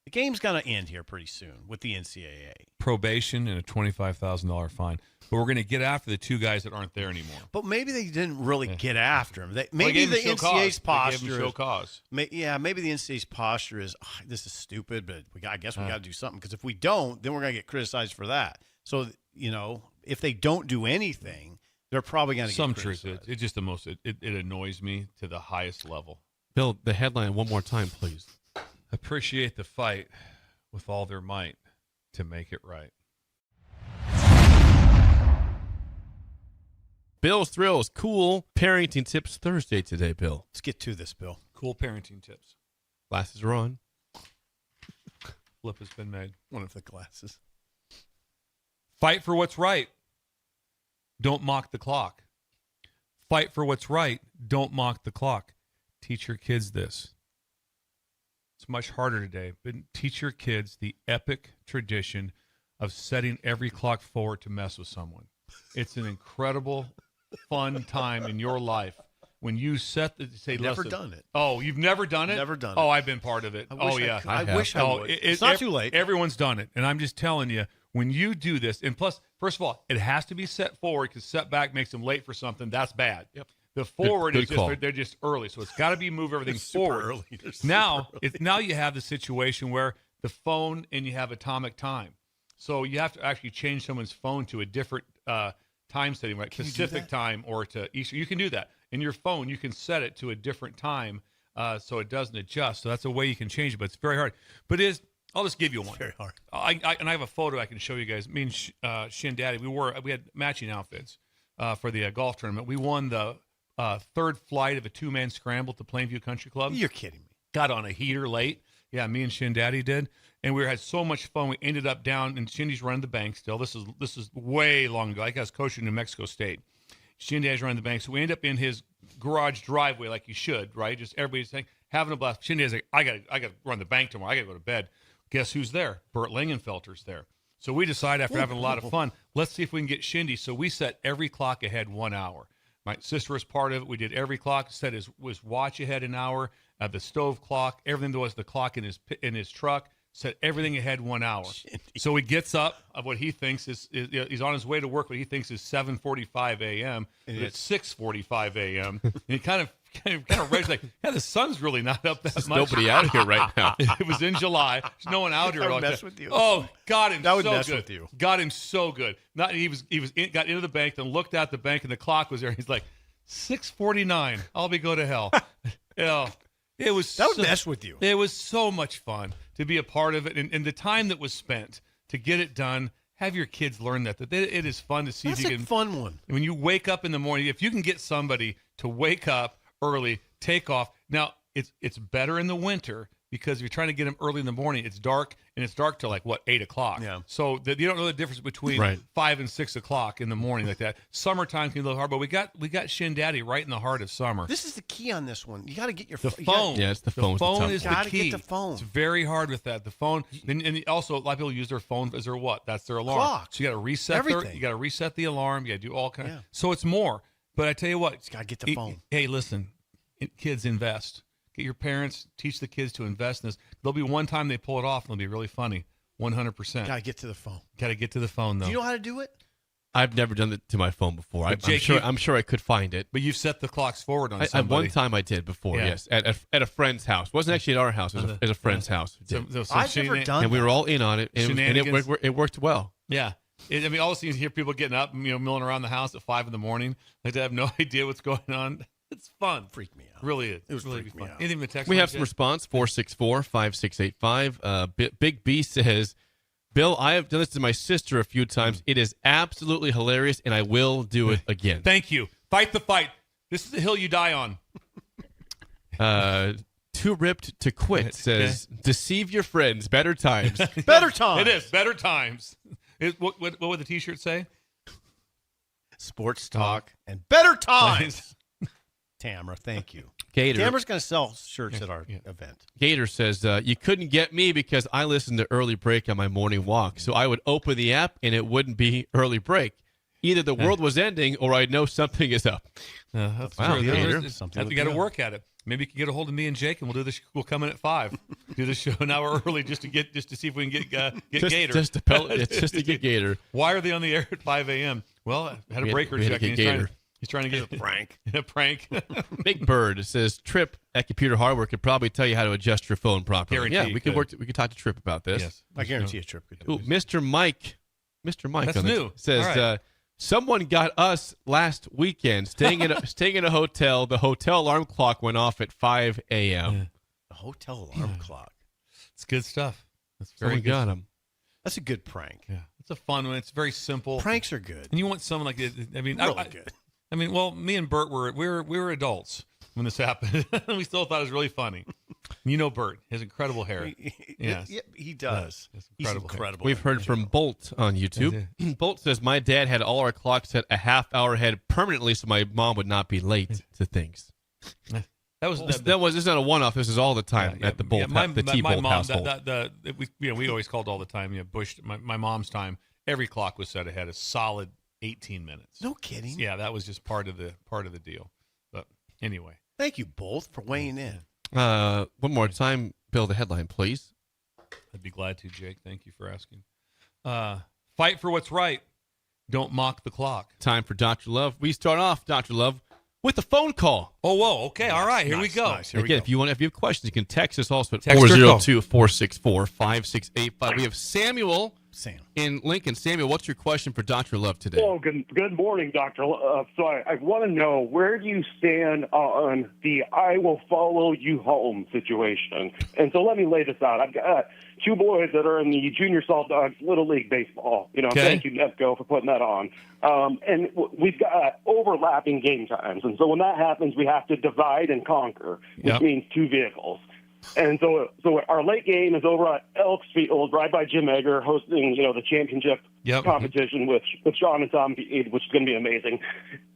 The game's going to end here pretty soon with the NCAA. Probation and a $25,000 fine. But we're going to get after the 2 guys that aren't there anymore. But maybe they didn't really get after him. Maybe gave the them show NCAA's cause. They gave them posture. show cause. Maybe the NCAA's posture is, this is stupid, but I guess we got to do something, because if we don't, then we're going to get criticized for that. So, if they don't do anything, they're probably going to get some criticized. truth. It's just the most. It annoys me to the highest level. Bill, the headline one more time, please. Appreciate the fight with all their might to make it right. Bill's Thrills, cool parenting tips Thursday today, Bill. Let's get to this, Bill. Cool parenting tips. Glasses are on. Flip has been made. One of the glasses. Fight for what's right. Don't mock the clock. Fight for what's right. Don't mock the clock. Teach your kids this. It's much harder today, but teach your kids the epic tradition of setting every clock forward to mess with someone. It's an incredible, fun time in your life when you say, Never listen, done it. Oh, you've never done it? Never done Oh, it. I've been part of it. I wish I would. It's not too late. Everyone's done it. And I'm just telling you, when you do this, and plus, first of all, it has to be set forward, because setback makes them late for something. That's bad. Yep. The forward Good is call. just they're just early, so it's got to be move everything Super forward. early. They're super Now, early. now you have the situation where the phone and you have atomic time, so you have to actually change someone's phone to a different time setting, like Can you do Pacific that? time or to Eastern. You can do that in your phone. You can set it to a different time, so it doesn't adjust. So that's a way you can change it, but it's very hard. But I'll just give you one. Very hard. And I have a photo I can show you guys. Me and Shin Daddy, we had matching outfits for the golf tournament. We won the third flight of a 2-man scramble at the Plainview Country Club. You're kidding me. Got on a heater late. Yeah, me and Shin Daddy did, and we had so much fun. We ended up down, and Shindy's running the bank still. This is way long ago. I was coaching in New Mexico State. Shin Daddy's running the bank, so we end up in his garage driveway like you should, right? Just everybody's saying, having a blast. Shin Daddy's like, I gotta run the bank tomorrow. I gotta go to bed. Guess who's there? Burt Lingenfelter's there. So we decide after having a lot of fun, let's see if we can get Shindy. So we set every clock ahead 1 hour. My sister was part of it. We did every clock. Set his watch ahead an hour. The stove clock, everything that was the clock in his truck. Set everything ahead 1 hour. So he gets up of what he thinks is he's on his way to work. What he thinks is 7:45 a.m. And it's 6:45 a.m. And he kind of raised like, yeah, the sun's really not up that There's much. nobody out here right now. It was in July. There's no one out here. That would like mess that. with you. Oh, got him That would so mess good. with you. Got him so good. Got into the bank, then looked at the bank, and the clock was there. He's like, 6:49. I'll be go to hell. It was That would mess with you. It was so much fun to be a part of it, and the time that was spent to get it done. Have your kids learn that it is fun to see That's if you a can. fun one. When you wake up in the morning, if you can get somebody to wake up early, take off. Now, it's better in the winter because if you're trying to get them early in the morning, it's dark, and it's dark till like, 8 o'clock. Yeah. So you don't know the difference between 5 and 6 o'clock in the morning like that. Summertime can be a little hard, but we got Shin Daddy right in the heart of summer. This is the key on this one. You got to get your The you phone. Yeah, it's the The phone's the phone tough is one. the Gotta key. get the phone. It's very hard with that. The phone, and also a lot of people use their phone as their what? That's their alarm. Clock. So you got to reset Everything. you got to reset the alarm. You got to do all kinds. Yeah. So it's more. But I tell you what, Got to get the phone. Hey, listen, kids, invest. Get your parents, teach the kids to invest in this. There'll be one time they pull it off, and it'll be really funny. 100%. Got to get to the phone. Got to get to the phone though. Do you know how to do it? I've never done it to my phone before. But Jake, I'm sure I could find it. But you've set the clocks forward on I, somebody. one time I did before, Yeah. yes, at a friend's house. It wasn't actually at our house. It was at a friend's house. We did. So I've never done And we that. were all in on it, and Shenanigans. it worked well. Yeah. I mean, all of a sudden you hear people getting up, milling around the house at 5 a.m. Like they have no idea what's going on. It's fun. Freaked me out. Really is. It was really freaking fun. me out. Anything in the text We line, have some Jay? response, 464-5685. Big B says, Bill, I have done this to my sister a few times. It is absolutely hilarious, and I will do it again. Thank you. Fight the fight. This is the hill you die on. Too ripped to quit says, deceive your friends. Better times. Better times. It is. Better times. What would the T-shirt say? Sports talk and better times. Tamara, thank you. Gator. Tamara's going to sell shirts at our event. Gator says, you couldn't get me because I listened to Early Break on my morning walk. So I would open the app and it wouldn't be Early Break. Either the world was ending or I'd know something is up. That's Wow, true. Gator. You got to work at it. Maybe you can get a hold of me and Jake, and we'll do this. We'll come in at 5. Do the show an hour early just to see if we can get Gator. Just to get Gator. Why are they on the air at 5 a.m.? Well, I had a breaker we had to check. get He's trying to get a prank. A prank. Big Bird says Trip at Computer Hardware could probably tell you how to adjust your phone properly. Guaranteed Yeah, we could talk to Trip about this. Yes, I guarantee a Trip could do Ooh, it. Mr. Mike That's on this new. says All right. someone got us last weekend staying in a hotel. The hotel alarm clock went off at 5 a.m. A hotel alarm clock. It's good stuff. That's very Someone good. got him. That's a good prank. Yeah, it's a fun one. It's very simple. Pranks are good. And you want someone like it. I mean, Really good. I mean, well, me and Bert we were adults when this happened. We still thought it was really funny. You know, Bert, his incredible hair. Yes. Yeah, he does. It's He's incredible. incredible. We've heard from Bolt on YouTube. Bolt says, my dad had all our clocks set a half hour ahead permanently so my mom would not be late to things. That was This is not a one-off. This is all the time at the Bolt, the T-Bolt mom, household. we always called all the time. Bush, my mom's time, every clock was set ahead a solid 18 minutes. No kidding. Yeah, that was just part of the deal. But anyway, Thank you both for weighing in. One more time, Bill, the headline, please. I'd be glad to, Jake. Thank you for asking. Fight for what's right. Don't mock the clock. Time for Dr. Love. We start off, Dr. Love, with a phone call. Oh, whoa. Okay. All right. Here we Nice, go. nice. Here we Again, go. if you have questions, you can text us also at Text or call. 402-464-5685. We have Samuel Sam. in Lincoln. Samuel, what's your question for Dr. Love today? Well, good morning, Dr. So I want to know, where do you stand on the I will follow you home situation? And so let me lay this out. I've got 2 boys that are in the Junior Salt Dogs Little League Baseball. Okay. Thank you, Netco, for putting that on. And we've got overlapping game times. And so when that happens, we have to divide and conquer, which Yep. means 2 vehicles. And so our late game is over at Elks Field, right by Jim Egger, hosting, the championship Yep. competition with Sean and Tom Feed, which is going to be amazing.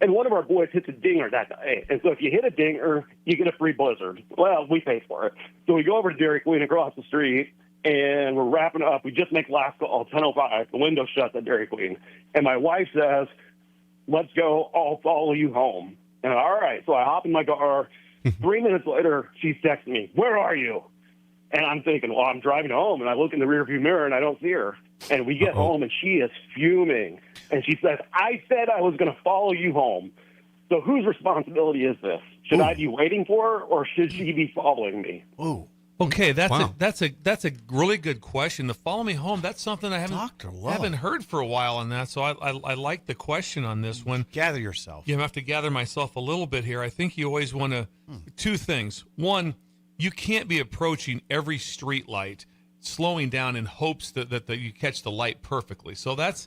And one of our boys hits a dinger that day. And so if you hit a dinger, you get a free blizzard. Well, we pay for it. So we go over to Dairy Queen across the street, and we're wrapping up. We just make last call, 10:05. The window shuts at Dairy Queen. And my wife says, let's go. I'll follow you home. And all right. So I hop in my car. 3 minutes later, she's texting me, where are you? And I'm thinking, well, I'm driving home. And I look in the rearview mirror, and I don't see her. And we get home, and she is fuming. And she says, I said I was going to follow you home. So whose responsibility is this? Should I be waiting for her, or should she be following me? Ooh. Okay, that's Wow. that's a really good question. The follow me home, that's something I Dr. Love. haven't heard for a while on that. So I like the question on this one. Gather yourself. You have to gather myself a little bit here. I think you always want to 2 things. One, you can't be approaching every street light, slowing down in hopes that you catch the light perfectly. So that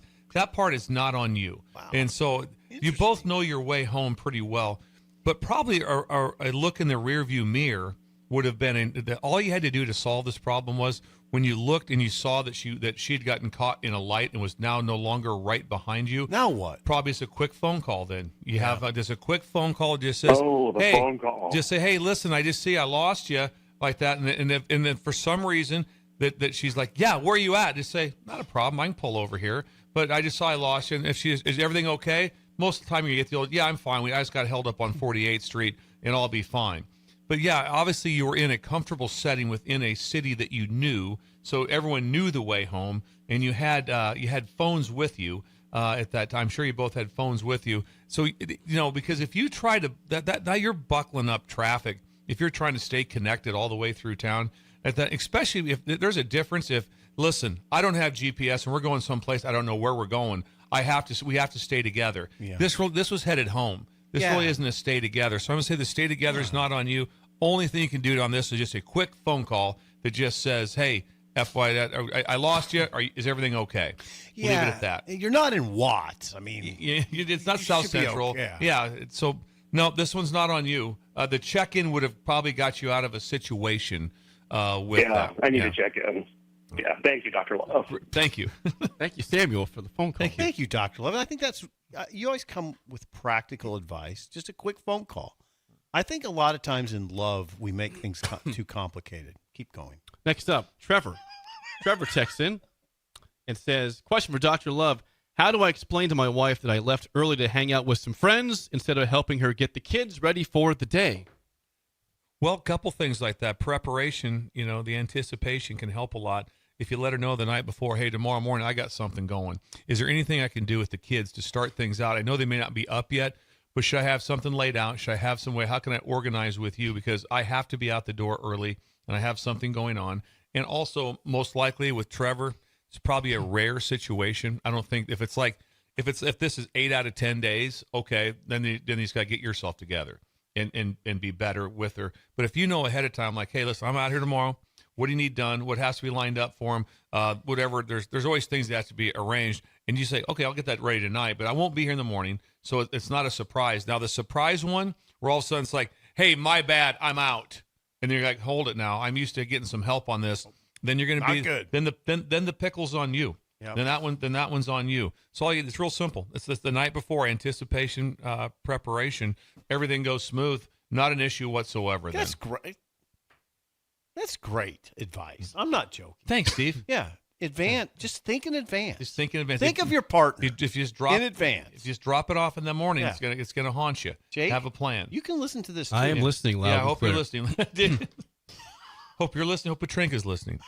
part is not on you. Wow. And so you both know your way home pretty well, but probably a look in the rearview mirror would have been all you had to do to solve this problem was when you looked and you saw that she had gotten caught in a light and was now no longer right behind you. Now what? Probably it's a quick phone call. Then you have just a quick phone call. Just says, Oh, the "Hey," phone call. just say, "Hey, listen, I just see I lost you," like that. And then for some reason that she's like, "Yeah, where are you at?" Just say, "Not a problem. I can pull over here." But I just saw I lost you. And if she is everything okay? Most of the time you get the old, "Yeah, I'm fine. I just got held up on 48th Street, and I'll be fine." But yeah, obviously you were in a comfortable setting within a city that you knew, so everyone knew the way home, and you had phones with you at that time. I'm sure you both had phones with you. So because if you try to now you're buckling up traffic. If you're trying to stay connected all the way through town, especially if there's a difference. If listen, I don't have GPS and we're going someplace I don't know where we're going. We have to stay together. Yeah. This was headed home. This Yeah. really isn't a stay together. So I'm going to say the stay together is not on you. Only thing you can do on this is just a quick phone call that just says, hey, FY, I lost you. Is everything okay? We'll leave it at that. You're not in Watts. I mean, It's not you South should be Central. okay. Yeah. So no, this one's not on you. The check-in would have probably got you out of a situation with that. I need to check in. Yeah, thank you, Dr. Love. Thank you. Thank you, Samuel, for the phone call. Thank you, Dr. Levin. I think that's you always come with practical advice. Just a quick phone call. I think a lot of times in love we make things too complicated. Keep going. Next up, Trevor. Trevor texts in and says, question for Dr. Love. How do I explain to my wife that I left early to hang out with some friends instead of helping her get the kids ready for the day? Well, a couple things like that. Preparation, the anticipation can help a lot. If you let her know the night before, hey, tomorrow morning I got something going. Is there anything I can do with the kids to start things out? I know they may not be up yet, but should I have something laid out? Should I have some way? How can I organize with you? Because I have to be out the door early and I have something going on. And also, most likely with Trevor, it's probably a rare situation. I don't think if this is 8 out of 10 days, okay, then you just got to get yourself together and be better with her. But if you know ahead of time, like, hey, listen, I'm out here tomorrow. What do you need done? What has to be lined up for him? Whatever. There's always things that have to be arranged. And you say, okay, I'll get that ready tonight, but I won't be here in the morning. So it's not a surprise. Now, the surprise one, where all of a sudden it's like, hey, my bad, I'm out. And you're like, hold it now. I'm used to getting some help on this. Then you're going to be good. Then the pickle's on you. Yep. Then that one's on you. So it's real simple. It's just the night before, anticipation, preparation. Everything goes smooth. Not an issue whatsoever. That's great. That's great advice. I'm not joking. Thanks, Steve. Yeah. Just think in advance. Just think in advance. Think of your partner. If you just drop in advance. If you just drop it off in the morning, Yeah. it's gonna haunt you. Jake, have a plan. You can listen to this too. I am listening loud. Yeah, I and hope clear. you're listening. Hope you're listening. Hope Petrinka's listening.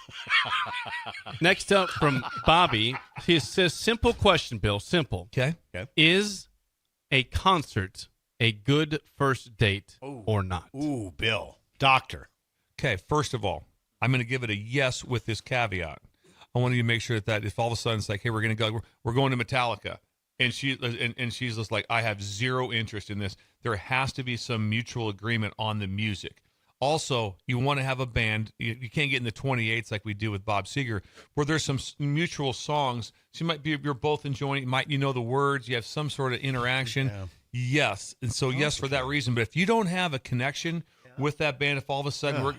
Next up from Bobby, he says, simple question, Bill, simple. Okay. Is a concert a good first date or not? Ooh, Bill. Doctor. Okay. First of all, I'm going to give it a yes with this caveat. I want you to make sure that if all of a sudden it's like, hey, we're going to going to Metallica, and she's just like, I have zero interest in this. There has to be some mutual agreement on the music. Also, you want to have a band. You can't get in the 28s like we do with Bob Seger, where there's some mutual songs. So you're both enjoying it. You know the words. You have some sort of interaction. Yeah. Yes, and so yes for that reason. But if you don't have a connection with that band, if all of a sudden,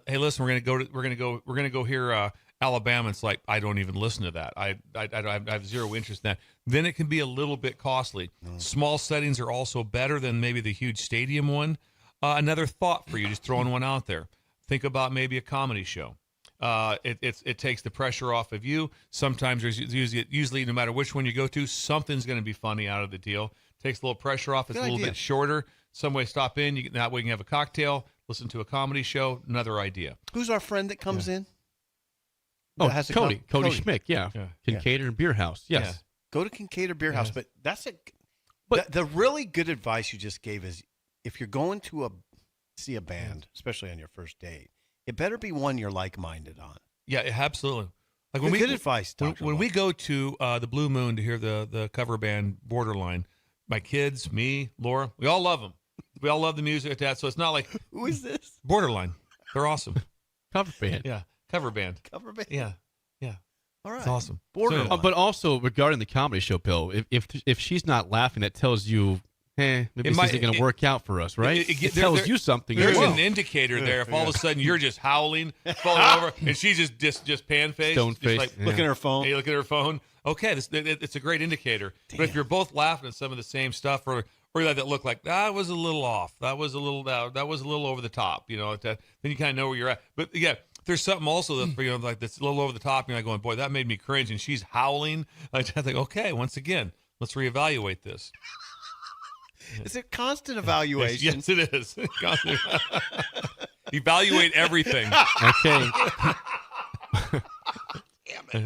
hey, listen, we're gonna go hear Alabama. It's like, I don't even listen to that. I have zero interest in that. Then it can be a little bit costly. Small settings are also better than maybe the huge stadium one. Another thought for you, just throwing one out there. Think about maybe a comedy show. It takes the pressure off of you. Sometimes there's usually no matter which one you go to, something's going to be funny out of the deal. Takes a little pressure off. It's a little bit shorter. Some way stop in. That way you can have a cocktail, listen to a comedy show. Another idea. Who's our friend that comes in? Oh, Cody Schmick, yeah. Kincaid and Beer House, yes. Yeah. Go to Kincaid or Beer House, but the really good advice you just gave is if you're going to see a band, especially on your first date, it better be one you're like-minded on. Yeah, absolutely. Like good advice, Dr. When we go to the Blue Moon to hear the cover band Borderline, my kids, me, Laura, we all love them. We all love the music like that. So it's not like who is this? Borderline. They're awesome. Cover band. Yeah, cover band. Cover band. Yeah. All right. It's awesome. Borderline. So, But also regarding the comedy show, Bill, if she's not laughing, that tells you, maybe this isn't going to work out for us, right? It tells you something. There's an indicator there. If all of a sudden you're just howling, falling over, and she's just pan-faced, stone-faced, like, looking at her phone. Hey, look at her phone. Okay, it's a great indicator. Damn. But if you're both laughing at some of the same stuff, or that look like that was a little off, that was a little over the top, then you kind of know where you're at. But yeah, there's something also that like that's a little over the top, and you're like going, boy, that made me cringe, and she's howling. I think, okay, once again, let's reevaluate this. It's a constant evaluation. Yes, it is. Evaluate everything. Okay.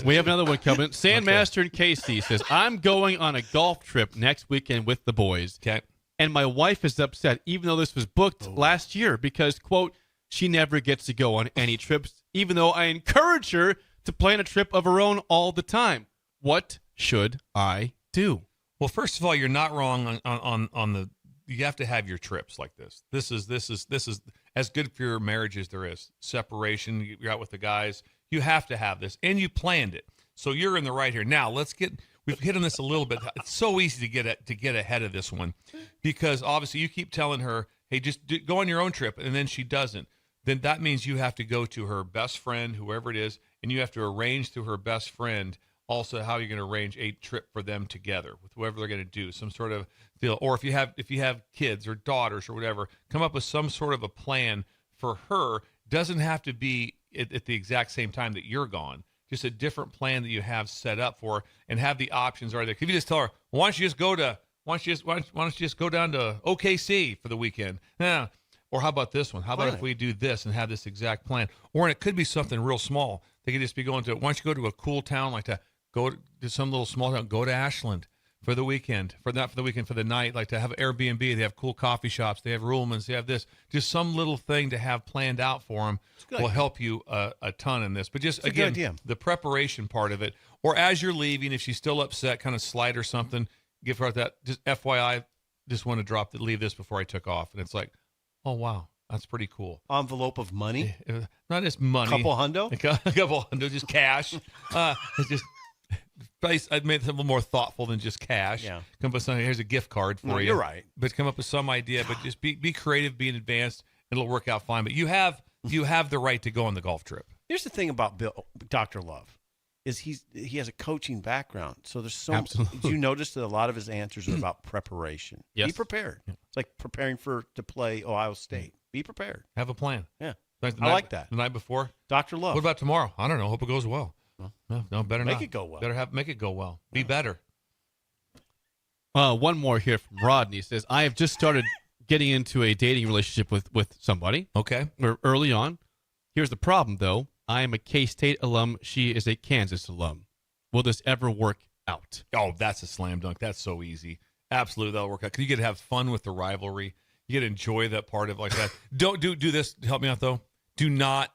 We have another one coming. Sandmaster in KC says, I'm going on a golf trip next weekend with the boys. Okay. And my wife is upset, even though this was booked last year, because, quote, she never gets to go on any trips, even though I encourage her to plan a trip of her own all the time. What should I do? Well, first of all, you're not wrong on the. You have to have your trips like this. This is as good for your marriage as there is. Separation. You're out with the guys. You have to have this, and you planned it. So you're in the right here. Now we've hit on this a little bit. It's so easy to get ahead of this one, because obviously you keep telling her, hey, just go on your own trip, and then she doesn't. Then that means you have to go to her best friend, whoever it is, and you have to arrange through her best friend also how you're going to arrange a trip for them together with whoever they're going to do, some sort of deal. Or if you have kids or daughters or whatever, come up with some sort of a plan for her. Doesn't have to be at the exact same time that you're gone. Just a different plan that you have set up for, and have the options are there. If you just tell her, well, why don't you just go down to OKC for the weekend? Yeah. Or how about this one? How about if we do this and have this exact plan? Or it could be something real small. They could just be going to, why don't you go to a cool town like that? Go to some little small town. Go to Ashland for the weekend. For the night. Like to have Airbnb. They have cool coffee shops. They have Ruhlman's. They have this. Just some little thing to have planned out for them will help you a ton in this. But just, again, the preparation part of it. Or as you're leaving, if she's still upset, kind of slide or something, give her that. Just FYI, just want to leave this before I took off. And it's like, oh, wow. That's pretty cool. Envelope of money? Not just money. Couple hundo? A couple hundo, just cash. It's just, I made it a little more thoughtful than just cash. Yeah. Come up with something. Here's a gift card for you. You're right. But come up with some idea. But just be creative, be in advance. It'll work out fine. But you have the right to go on the golf trip. Here's the thing about Dr. Love, is he has a coaching background. So there's so Absolutely. Did you notice that a lot of his answers are about preparation? Yes. Be prepared. It's like preparing to play Ohio State. Be prepared. Have a plan. Yeah. Like I like that. The night before. Dr. Love. What about tomorrow? I don't know. Hope it goes well. No, better Make not. it go well. Better make it go well. Be better. One more here from Rodney. Says, I have just started getting into a dating relationship with somebody. Okay. We're early on. Here's the problem, though. I am a K-State alum. She is a Kansas alum. Will this ever work out? Oh, that's a slam dunk. That's so easy. Absolutely, that'll work out. Because you get to have fun with the rivalry. You get to enjoy that part of like that. Don't do this. Help me out though. Do not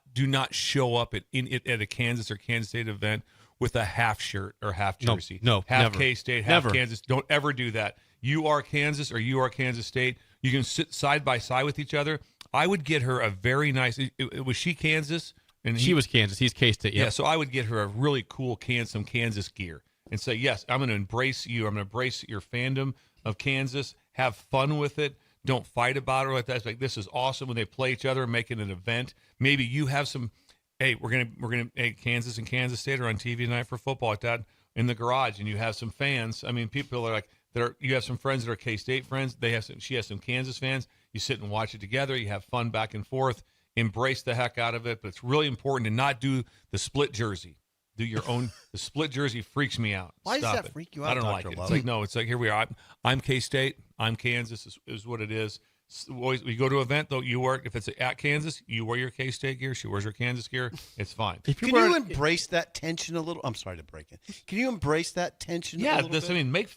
show up at a Kansas or Kansas State event with a half shirt or half jersey. No, half never. K-State, half Never. Kansas. Don't ever do that. You are Kansas or you are Kansas State. You can sit side by side with each other. I would get her a very nice. Was she Kansas? And She was Kansas. He's K-State. Yeah, Yep. so I would get her a really cool some Kansas gear and say, yes, I'm going to embrace you. I'm going to embrace your fandom of Kansas. Have fun with it. Don't fight about it like that. It's like, this is awesome when they play each other and make it an event. Maybe you have some, hey, hey, Kansas and Kansas State are on TV tonight for football like that in the garage, and you have some fans. I mean, people are like, you have some friends that are K-State friends. She has some Kansas fans. You sit and watch it together. You have fun back and forth. Embrace the heck out of it. But it's really important to not do the split jersey. Do your own. The split jersey freaks me out. Why Stop does that it. freak you out, I don't Dr. like it. Love? It's like, no, it's like, here we are. I'm K-State. I'm Kansas is what it is. Always, we go to an event, though, if it's at Kansas, you wear your K-State gear. She wears her Kansas gear. It's fine. Can you embrace that tension a little? I'm sorry to break it. Can you embrace that tension a little bit? I mean,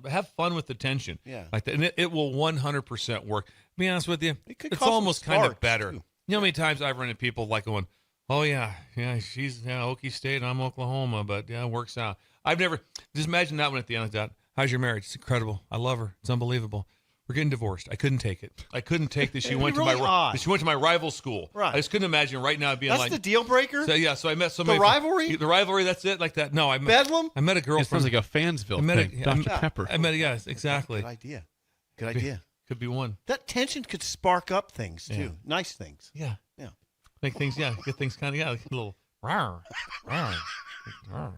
have fun with the tension. Yeah. Like that. And it will 100% work. To be honest with you, It could it's cause some almost kind of sparks, better. too. You know how many times I've run into people like going, oh, yeah, she's Okie State, I'm Oklahoma, but yeah, it works out. Just imagine that one at the end of that. How's your marriage? It's incredible. I love her. It's unbelievable. We're getting divorced. I couldn't take it. I couldn't take that she went to my rival school. Right. I just couldn't imagine right now being That's like the deal breaker? So I met somebody. The rivalry? The rivalry, that's it, like that. No, Bedlam? I met a girl It from sounds like a Fansville thing. Dr. Pepper. yes, exactly. Good idea. Good idea. Could be one. That tension could spark up things, too. Yeah. Nice things. Yeah. Yeah. Make things, get things kind of, like a little, rawr, rawr, rawr.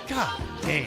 God damn.